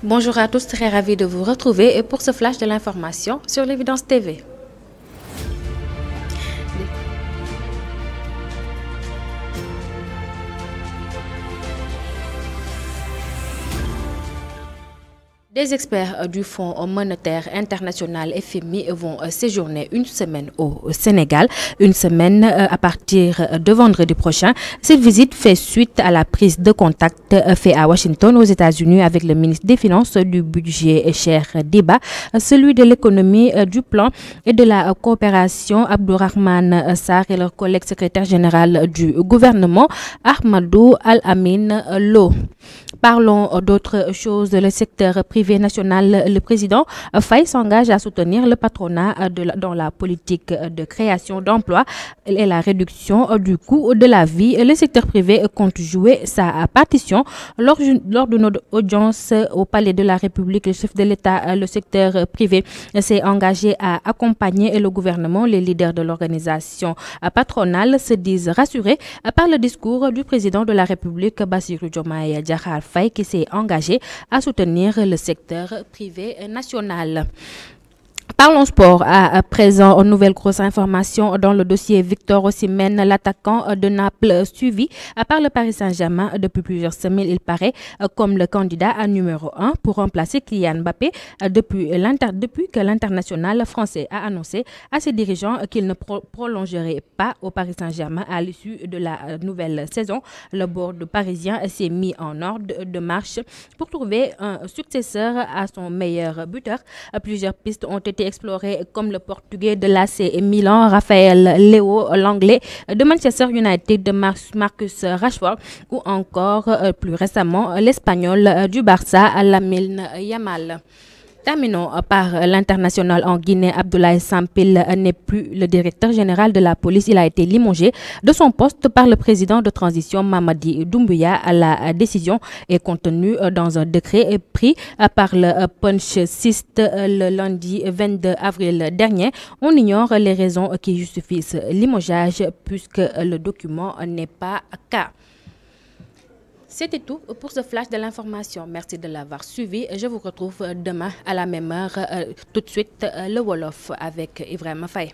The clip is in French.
Bonjour à tous, très ravi de vous retrouver pour ce flash de l'information sur l'Évidence TV. Des experts du Fonds monétaire international FMI vont séjourner une semaine au Sénégal, une semaine à partir de vendredi prochain. Cette visite fait suite à la prise de contact faite à Washington aux États-Unis avec le ministre des Finances, du Budget, Cheikh Diba, celui de l'économie, du plan et de la coopération, Abdourahmane Sarr, et leur collègue secrétaire général du gouvernement, Ahmadou Al-Amin Lo. Parlons d'autres choses. Le secteur privé national, le président Faye s'engage à soutenir le patronat dans la politique de création d'emplois et la réduction du coût de la vie. Le secteur privé compte jouer sa partition. Lors d'une audience au Palais de la République, le chef de l'État, le secteur privé s'est engagé à accompagner le gouvernement. Les leaders de l'organisation patronale se disent rassurés par le discours du président de la République, Bassirou Diomaye Diakhar Faye, qui s'est engagé à soutenir le secteur privé national. Parlons sport à présent. Une nouvelle grosse information dans le dossier Victor Osimhen, l'attaquant de Naples, suivi par le Paris Saint-Germain depuis plusieurs semaines. Il paraît comme le candidat numéro 1 pour remplacer Kylian Mbappé depuis que l'international français a annoncé à ses dirigeants qu'il ne prolongerait pas au Paris Saint-Germain à l'issue de la nouvelle saison. Le board parisien s'est mis en ordre de marche pour trouver un successeur à son meilleur buteur. Plusieurs pistes ont été exploré, comme le portugais de l'AC Milan, Raphaël Léo, l'anglais de Manchester United, de Marcus Rashford, ou encore plus récemment l'espagnol du Barça, Lamine Yamal. Terminons par l'international en Guinée. Abdoulaye Sampil n'est plus le directeur général de la police. Il a été limogé de son poste par le président de transition Mamadi Doumbouya. La décision est contenue dans un décret pris par le Punch 6 le lundi 22 avril dernier. On ignore les raisons qui justifient ce limogeage puisque le document n'est pas cas. C'était tout pour ce flash de l'information. Merci de l'avoir suivi. Je vous retrouve demain à la même heure. Tout de suite, le Wolof avec Ibrahima Faye.